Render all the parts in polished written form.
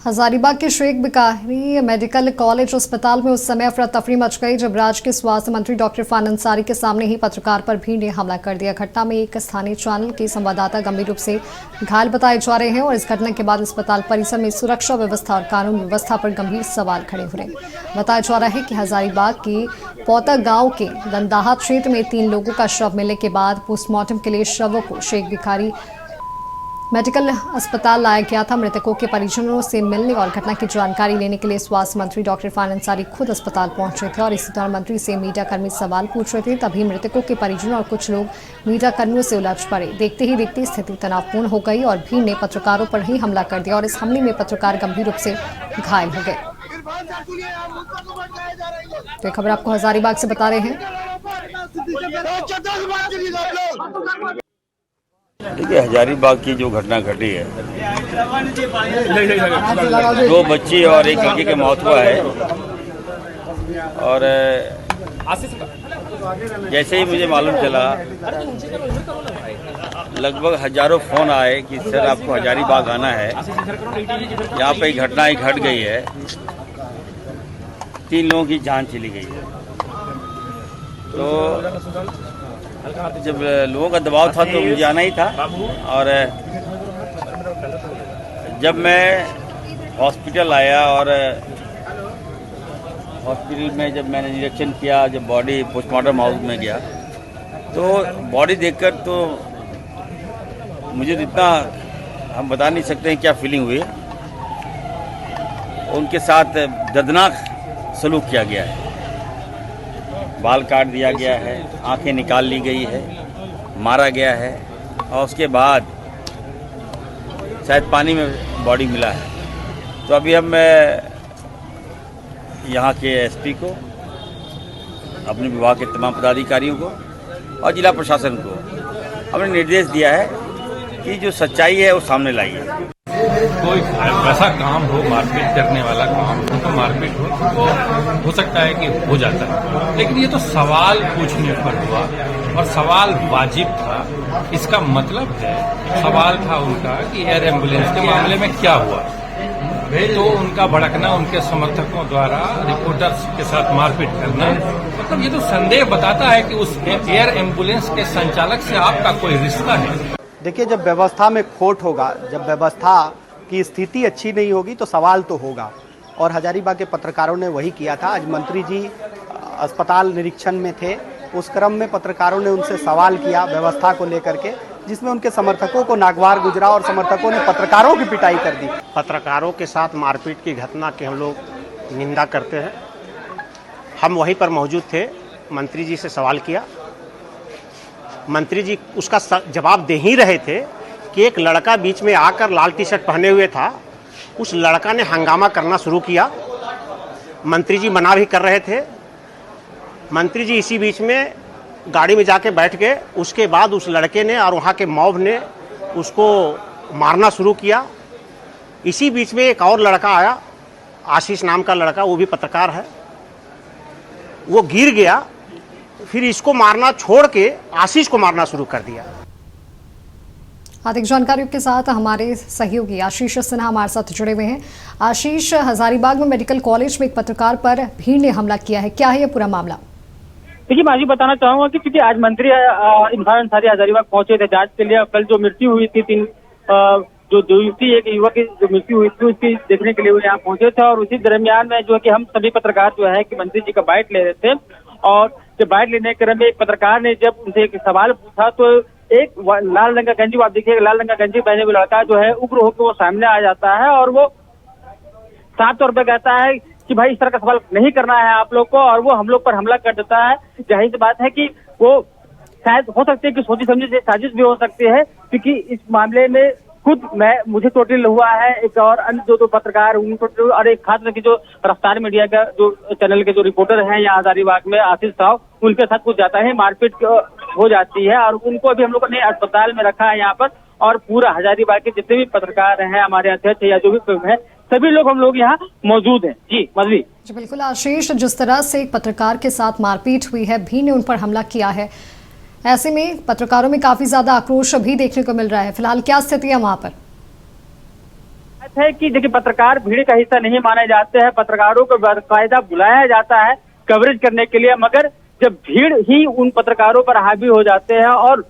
हजारीबाग के Sheikh बिकारी medical college अस्पताल में उस समय अफरा तफरी मच गई जब राज्य के स्वास्थ्य मंत्री डॉक्टर इरफान अंसारी के सामने ही पत्रकार पर भीड़ ने हमला कर दिया। घटना में एक स्थानीय चैनल के संवाददाता गंभीर रूप से घायल बताए जा रहे हैं और इस घटना के बाद अस्पताल परिसर में सुरक्षा व्यवस्था और कानून व्यवस्था पर गंभीर सवाल खड़े हो रहे हैं। बताया जा रहा है कि हजारीबाग के पौता गांव के गंदाहा क्षेत्र में 3 लोगों का शव मिलने के बाद पोस्टमार्टम के लिए शवों को शेख बिकारी मेडिकल अस्पताल लाया गया था। मृतकों के परिजनों से मिलने और घटना की जानकारी लेने के लिए स्वास्थ्य मंत्री डॉक्टर इरफान अंसारी खुद अस्पताल पहुंचे थे और इसी दौरान मंत्री से मीडिया कर्मी सवाल पूछ रहे थे। तभी मृतकों के परिजनों और कुछ लोग मीडिया कर्मियों से उलझ पड़े। देखते ही देखते स्थिति तनावपूर्ण हो गई और भीड़ ने पत्रकारों पर ही हमला कर दिया और इस हमले में पत्रकार गंभीर रूप से घायल हो गए। तो खबर आपको हजारीबाग से बता रहे हैं। देखिए, हजारीबाग की जो घटना घटी है, 2 बच्ची और एक लड़के की मौत हुआ है। और जैसे ही मुझे मालूम चला, लगभग हजारों फ़ोन आए कि सर आपको हजारीबाग आना है, यहाँ पे घटना ही घट गई है, 3 लोगों की जान चली गई है। तो जब लोगों का दबाव था तो मुझे आना ही था। और जब मैं हॉस्पिटल आया और हॉस्पिटल में जब मैंने निरीक्षण किया, जब बॉडी पोस्टमार्टम हाउस में गया तो बॉडी देखकर तो मुझे तो इतना हम बता नहीं सकते हैं क्या फीलिंग हुई। उनके साथ दर्दनाक सलूक किया गया है, बाल काट दिया गया है, आंखें निकाल ली गई है, मारा गया है और उसके बाद शायद पानी में बॉडी मिला है। तो अभी हम यहाँ के एसपी को, अपने विभाग के तमाम पदाधिकारियों को और जिला प्रशासन को हमने निर्देश दिया है कि जो सच्चाई है वो सामने लाइए। कोई वैसा काम हो, मारपीट करने वाला काम हो तो मारपीट हो सकता है कि हो जाता है, लेकिन ये तो सवाल पूछने पर हुआ और सवाल वाजिब था। इसका मतलब है सवाल था उनका कि एयर एम्बुलेंस के मामले में क्या हुआ, तो उनका भड़कना, उनके समर्थकों द्वारा रिपोर्टर्स के साथ मारपीट करना, मतलब ये तो संदेह बताता है कि उस एयर एम्बुलेंस के संचालक से आपका कोई रिश्ता है। देखिए, जब व्यवस्था में खोट होगा, जब व्यवस्था की स्थिति अच्छी नहीं होगी तो सवाल तो होगा, और हजारीबाग के पत्रकारों ने वही किया था। आज मंत्री जी अस्पताल निरीक्षण में थे, उस क्रम में पत्रकारों ने उनसे सवाल किया व्यवस्था को लेकर के, जिसमें उनके समर्थकों को नागवार गुजरा और समर्थकों ने पत्रकारों की पिटाई कर दी। पत्रकारों के साथ मारपीट की घटना की हम लोग निंदा करते हैं। हम वहीं पर मौजूद थे, मंत्री जी से सवाल किया, मंत्री जी उसका जवाब दे ही रहे थे कि एक लड़का बीच में आकर लाल टी शर्ट पहने हुए था, उस लड़का ने हंगामा करना शुरू किया। मंत्री जी मना भी कर रहे थे। मंत्री जी इसी बीच में गाड़ी में जाके बैठ गए। उसके बाद उस लड़के ने और वहाँ के मॉब ने उसको मारना शुरू किया। इसी बीच में एक और लड़का आया, आशीष नाम का लड़का, वो भी पत्रकार है, वो गिर गया। फिर इसको मारना छोड़ के आशीष को मारना शुरू कर दिया। अधिक जानकारियों के साथ हमारे सहयोगी आशीष सिन्हा हमारे साथ जुड़े हुए हैं। आशीष, हजारीबाग में मेडिकल कॉलेज में एक पत्रकार पर भीड़ ने हमला किया है, क्या है ये पूरा मामला? देखिए, मैं बताना चाहूंगा कि क्योंकि आज मंत्री इरफान अंसारी हजारीबाग पहुंचे थे जांच के लिए। कल जो मृत्यु हुई थी, 3 जो युवती, एक युवक की जो मृत्यु हुई थी, उसकी देखने के लिए वो यहाँ पहुंचे थे। और उसी दरमियान में जो है कि हम सभी पत्रकार जो है कि मंत्री जी का बाइट ले रहे थे, और जब बाइट लेने के क्रम में एक पत्रकार ने जब उनसे एक सवाल पूछा तो एक लाल रंग का गंजी, आप देखिए लाल रंग का गंजी पहने हुए लड़का जो है उग्र होकर वो सामने आ जाता है और वो साफ तौर पर कहता है कि भाई इस तरह का सवाल नहीं करना है आप लोग को, और वो हम लोग पर हमला कर देता है। जाहिर सी बात है कि वो शायद हो सकती है कि सोची समझी से साजिश भी हो सकती है, क्योंकि इस मामले में खुद मुझे चोटिल हुआ है, एक और अन्य 2 पत्रकार उनको, और एक खास करके जो रफ्तार मीडिया का जो चैनल के जो रिपोर्टर हैं यहाँ हजारीबाग में, आशीष साहब, उनके साथ कुछ जाता है, मारपीट हो जाती है और उनको अभी हम लोगों ने अस्पताल में रखा है यहाँ पर। और पूरा हजारीबाग के जितने भी पत्रकार हैं, हमारे अध्यक्ष या जो भी है, सभी लोग हम लोग यहाँ मौजूद हैं। जी मधुरी। जी बिल्कुल आशीष, जिस तरह से एक पत्रकार के साथ मारपीट हुई है, भीड़ ने उन पर हमला किया है, ऐसे में पत्रकारों में काफी ज्यादा आक्रोश भी देखने को मिल रहा है। फिलहाल क्या स्थिति है वहां पर? है कि देखिए पत्रकार भीड़ का हिस्सा नहीं माने जाते हैं, पत्रकारों को बाकायदा बुलाया जाता है कवरेज करने के लिए, मगर जब भीड़ ही उन पत्रकारों पर हावी हो जाते हैं और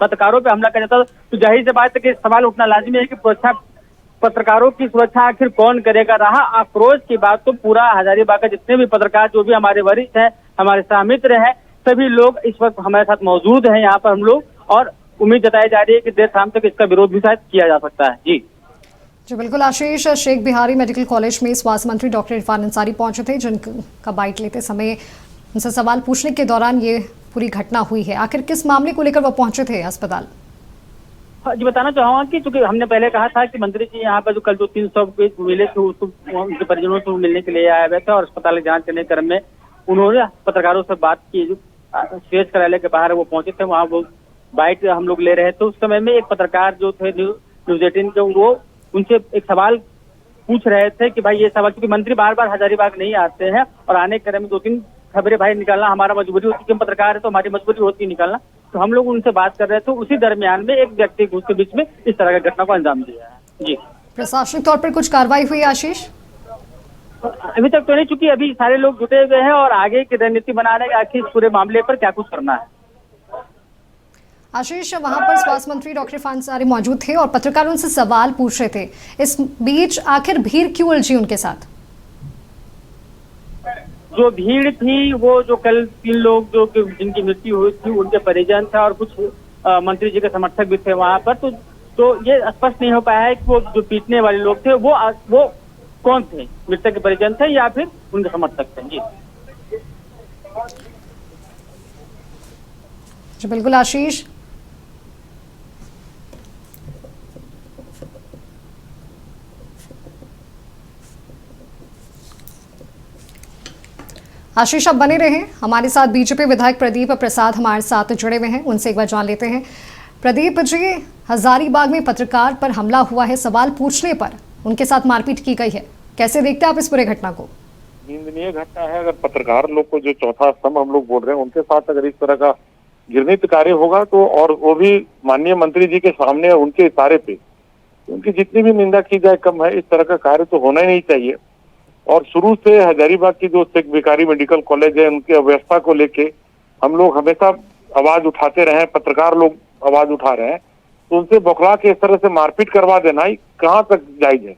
पत्रकारों पे हमला कर जाता है तो जाहिर सी बात है कि सवाल उठना लाजिमी है कि सुरक्षा, पत्रकारों की सुरक्षा आखिर कौन करेगा। रहा आक्रोश की बात तो पूरा हजारीबाग का जितने भी पत्रकार, जो भी हमारे वरिष्ठ हैं, हमारे सहमित्र हैं, सभी लोग इस वक्त हमारे साथ मौजूद हैं यहाँ पर हम लोग, और उम्मीद जताई जा रही है कि देर शाम तक इसका विरोध भी शायद किया जा सकता है। जी बिल्कुल आशीष, शेख बिहारी मेडिकल कॉलेज में स्वास्थ्य मंत्री डॉक्टर इरफान अंसारी पहुंचे थे, जिनका बाइट लेते समय उनसे सवाल पूछने के दौरान ये पूरी घटना हुई है। आखिर किस मामले को लेकर वो पहुंचे थे अस्पताल? जी बताना चाहूंगा कि चूंकि हमने पहले कहा था कि मंत्री जी यहाँ पर जो कल जो 300 पेज मिले थे उसको उनके परिजनों से मिलने के लिए आए हुए थे और अस्पताल जांच करने क्रम में उन्होंने पत्रकारों से बात की। जो स्टेज कार्यालय के बाहर वो पहुंचे थे, वहाँ वो बाइट हम लोग ले रहे थे। उस समय में एक पत्रकार जो थे न्यूज 18 के, वो उनसे एक सवाल पूछ रहे थे कि भाई ये सवाल, क्योंकि मंत्री बार बार हजारीबाग नहीं आते हैं और आने के क्रम में 2-3 खबरें भाई निकालना हमारा मजबूरी होती है, हम पत्रकार है तो हमारी मजबूरी होती है निकालना, तो हम लोग उनसे बात कर रहे थे। उसी दरमियान में एक व्यक्ति उसके बीच में इस तरह की घटना को अंजाम दिया है। जी प्रशासनिक तौर पर कुछ कार्रवाई हुई आशीष? अभी तक तो नहीं, चूंकि अभी सारे लोग जुटे हुए हैं और आगे की रणनीति बना रहे हैं आखिर इस पूरे मामले पर क्या कुछ करना है। आशीष, वहां पर स्वास्थ्य मंत्री डॉक्टर इरफान अंसारी मौजूद थे और पत्रकार उनसे सवाल पूछ रहे थे। इस बीच आखिर भीड़ क्यों उलझी उनके साथ? जो भीड़ थी वो जो कल 3 लोग जो जिनकी मृत्यु हुई थी उनके परिजन थे और कुछ मंत्री जी के समर्थक भी थे वहां पर, तो ये स्पष्ट नहीं हो पाया है कि वो जो पीटने वाले लोग थे वो कौन थे, मृतक के परिजन थे या फिर उनके समर्थक थे। जी बिल्कुल आशीष, आशीष आप बने रहें हमारे साथ। बीजेपी विधायक प्रदीप प्रसाद हमारे साथ जुड़े हुए हैं, उनसे एक बार जान लेते हैं। प्रदीप जी, हजारीबाग में पत्रकार पर हमला हुआ है, सवाल पूछने पर उनके साथ मारपीट की गई है, कैसे देखते हैं आप इस पूरे घटना को? निंदनीय घटना है। अगर पत्रकार लोग को जो चौथा स्तंभ हम लोग बोल रहे हैं उनके साथ अगर इस तरह का घृणित कार्य होगा तो, और वो भी माननीय मंत्री जी के सामने उनके इशारे पे, उनकी जितनी भी निंदा की जाए कम है। इस तरह का कार्य तो होना ही नहीं चाहिए। और शुरू से हजारीबाग की जो शेख बिहारी मेडिकल कॉलेज है उनकी अव्यवस्था को लेके हम लोग हमेशा आवाज उठाते रहे, पत्रकार लोग आवाज उठा रहे हैं, तो उनसे बौखला के इस तरह से मारपीट करवा देना ही कहाँ तक जायज है।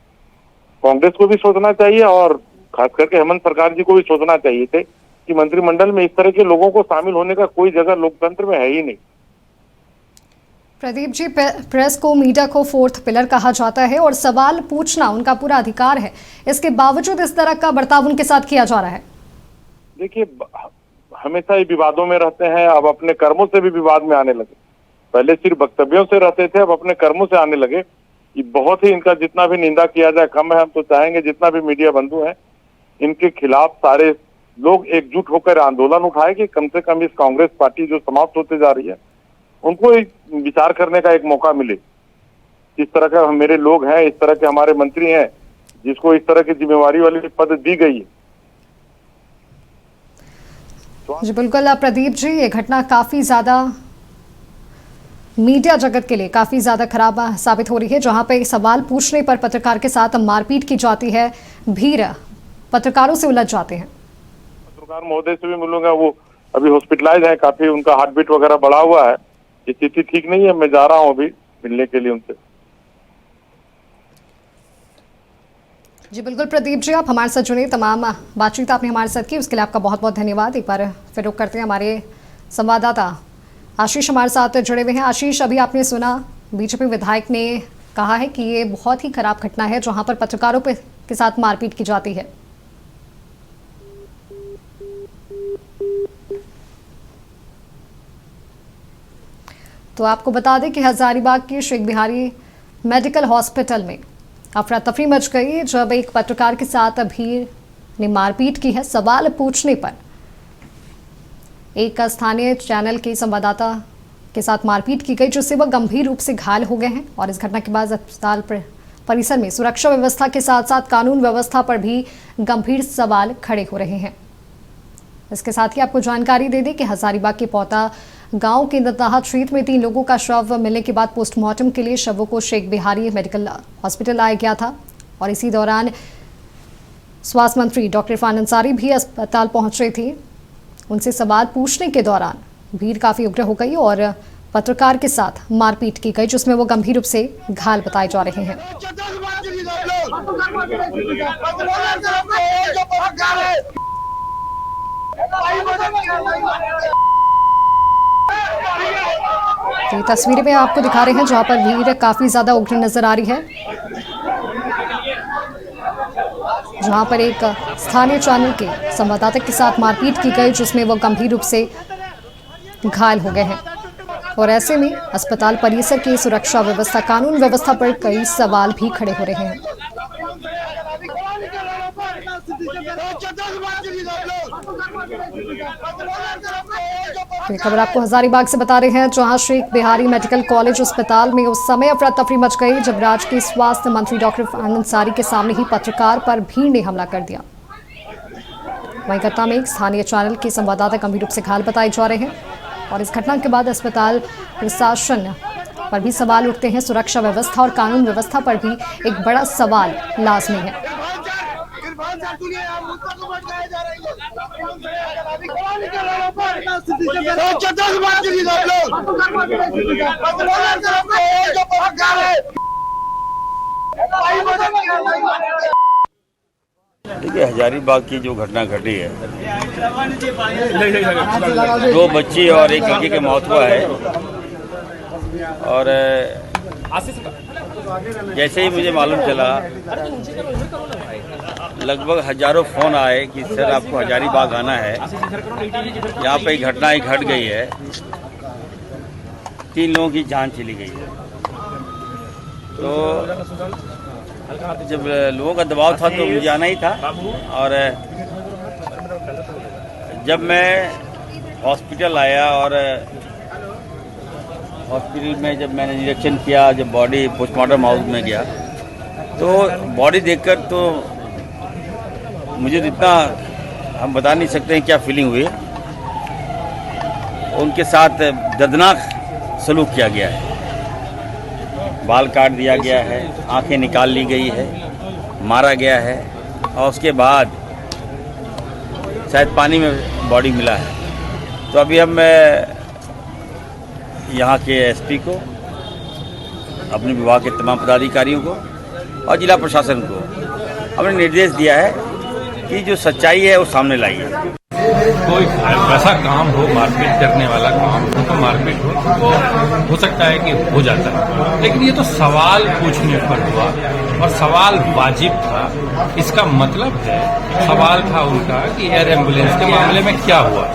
कांग्रेस को भी सोचना चाहिए और खास करके हेमंत सरकार जी को भी सोचना चाहिए थे कि मंत्रिमंडल में इस तरह के लोगों को शामिल होने का कोई जगह लोकतंत्र में है ही नहीं। प्रदीप जी, प्रेस को, मीडिया को 4th पिलर कहा जाता है और सवाल पूछना उनका पूरा अधिकार है, इसके बावजूद इस तरह का बर्ताव उनके साथ किया जा रहा है। देखिए, हमेशा ही विवादों में रहते हैं, अब अपने कर्मों से भी विवाद में आने लगे। पहले सिर्फ वक्तव्यों से रहते थे, अब अपने कर्मों से आने लगे। ये बहुत ही, इनका जितना भी निंदा किया जाए कम है। हम तो चाहेंगे जितना भी मीडिया बंधु हैं इनके खिलाफ सारे लोग एकजुट होकर आंदोलन उठाए कि कम से कम इस कांग्रेस पार्टी जो समाप्त होते जा रही है उनको एक विचार करने का एक मौका मिले। इस तरह का मेरे लोग हैं, इस तरह के हमारे मंत्री हैं जिसको इस तरह की जिम्मेवारी वाली पद दी गई है। जी बिल्कुल प्रदीप जी, ये घटना काफी ज्यादा मीडिया जगत के लिए काफी ज्यादा खराब साबित हो रही है, जहां पे सवाल पूछने पर पत्रकार के साथ मारपीट की जाती है, भीड़ पत्रकारों से उलझ जाते हैं। पत्रकार महोदय से भी मिलूंगा, वो अभी हॉस्पिटलाइज है, काफी उनका हार्ट बीट वगैरह बढ़ा हुआ है, स्थिति ठीक नहीं है। मैं जा रहा हूँ अभी मिलने के लिए उनसे। जी बिल्कुल प्रदीप जी, आप हमारे साथ जुड़े, तमाम बातचीत आपने हमारे साथ की, उसके लिए आपका बहुत बहुत धन्यवाद। एक बार फिर रुक करते हैं, हमारे संवाददाता आशीष हमारे साथ जुड़े हुए हैं। आशीष, अभी आपने सुना बीजेपी विधायक ने कहा है कि ये बहुत ही खराब घटना है जहां पर पत्रकारों के साथ मारपीट की जाती है। तो आपको बता दें कि हजारीबाग के शेख बिहारी मेडिकल हॉस्पिटल में अफरा तफरी मच गई जब एक पत्रकार के साथ भीड़ ने मारपीट की है। सवाल पूछने पर एक स्थानीय चैनल के संवाददाता के साथ मारपीट की गई, जिससे वह गंभीर रूप से घायल हो गए हैं। और इस घटना के बाद अस्पताल परिसर में सुरक्षा व्यवस्था के साथ साथ कानून व्यवस्था पर भी गंभीर सवाल खड़े हो रहे हैं। इसके साथ ही आपको जानकारी दे दें कि हजारीबाग के पौता गांव के नताहा क्षेत्र में 3 लोगों का शव मिलने के बाद पोस्टमार्टम के लिए शवों को शेख बिहारी मेडिकल हॉस्पिटल लाया गया था और इसी दौरान स्वास्थ्य मंत्री डॉक्टर इरफान अंसारी भी अस्पताल पहुंचे थे। उनसे सवाल पूछने के दौरान भीड़ काफी उग्र हो गई और पत्रकार के साथ मारपीट की गई, जिसमें वो गंभीर रूप से घायल बताए जा रहे हैं। तो ये तस्वीरें में आपको दिखा रहे हैं जहां पर भीड़ काफी ज्यादा उग्र नजर आ रही है, जहां पर एक स्थानीय चैनल के संवाददाता के साथ मारपीट की गई, जिसमें वो गंभीर रूप से घायल हो गए हैं। और ऐसे में अस्पताल परिसर की सुरक्षा व्यवस्था, कानून व्यवस्था पर कई सवाल भी खड़े हो रहे हैं। खबर आपको हजारीबाग से बता रहे हैं, जहां शेख बिहारी मेडिकल कॉलेज अस्पताल में उस समय अफरा तफरी मच गई जब राज्य के स्वास्थ्य मंत्री डॉक्टर इरफान अंसारी के सामने ही पत्रकार पर भीड़ ने हमला कर दिया। वहीं घटना में एक स्थानीय चैनल के संवाददाता गंभीर रूप से घायल बताए जा रहे हैं और इस घटना के बाद अस्पताल प्रशासन पर भी सवाल उठते हैं। सुरक्षा व्यवस्था और कानून व्यवस्था पर भी एक बड़ा सवाल लाजमी है। देखिए, हजारीबाग की जो घटना घटी है, 2 बच्ची और एक लड़की की मौत हुआ है। और जैसे ही मुझे मालूम चला, लगभग हजारों फ़ोन आए कि सर आपको हजारीबाग आना है, यहाँ पे एक घटना ही घट गई है, 3 लोगों की जान चली गई है। तो जब लोगों का दबाव था तो मुझे आना ही था। और जब मैं हॉस्पिटल आया और हॉस्पिटल में जब मैंने निरीक्षण किया, जब बॉडी पोस्टमार्टम हाउस में गया तो बॉडी देखकर तो मुझे इतना हम बता नहीं सकते हैं क्या फीलिंग हुई। उनके साथ दर्दनाक सलूक किया गया है, बाल काट दिया गया है, आंखें निकाल ली गई है, मारा गया है और उसके बाद शायद पानी में बॉडी मिला है। तो अभी हम यहाँ के एसपी को, अपने विभाग के तमाम पदाधिकारियों को और जिला प्रशासन को हमने निर्देश दिया है कि जो सच्चाई है वो सामने लाइए। कोई ऐसा काम हो, मारपीट करने वाला काम हो तो मारपीट हो सकता है कि हो जाता है, लेकिन ये तो सवाल पूछने पर हुआ और सवाल वाजिब था। इसका मतलब है, सवाल था उनका कि एयर एम्बुलेंस के मामले में क्या हुआ,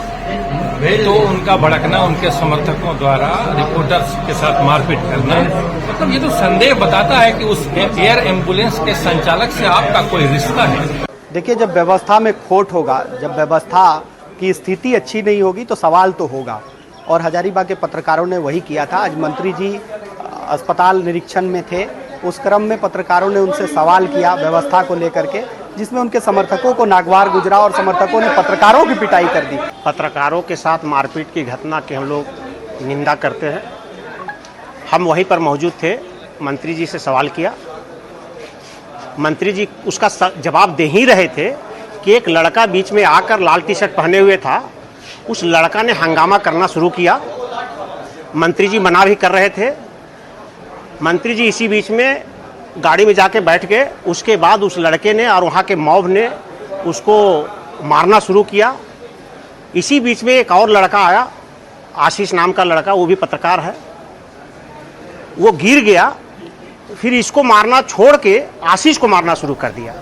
तो उनका भड़कना, उनके समर्थकों द्वारा रिपोर्टर्स के साथ मारपीट करना, मतलब ये तो संदेह बताता है कि उस एयर एम्बुलेंस के संचालक से आपका कोई रिश्ता है। देखिए, जब व्यवस्था में खोट होगा, जब व्यवस्था की स्थिति अच्छी नहीं होगी तो सवाल तो होगा। और हजारीबाग के पत्रकारों ने वही किया था। आज मंत्री जी अस्पताल निरीक्षण में थे, उस क्रम में पत्रकारों ने उनसे सवाल किया व्यवस्था को लेकर के, जिसमें उनके समर्थकों को नागवार गुजरा और समर्थकों ने पत्रकारों की पिटाई कर दी। पत्रकारों के साथ मारपीट की घटना की हम लोग निंदा करते हैं। हम वहीं पर मौजूद थे, मंत्री जी से सवाल किया, मंत्री जी उसका जवाब दे ही रहे थे कि एक लड़का बीच में आकर लाल टी शर्ट पहने हुए था, उस लड़का ने हंगामा करना शुरू किया। मंत्री जी मना भी कर रहे थे। मंत्री जी इसी बीच में गाड़ी में जाके बैठ गए। उसके बाद उस लड़के ने और वहाँ के मॉब ने उसको मारना शुरू किया। इसी बीच में एक और लड़का आया, आशीष नाम का लड़का, वो भी पत्रकार है, वो गिर गया। फिर इसको मारना छोड़ के आशीष को मारना शुरू कर दिया।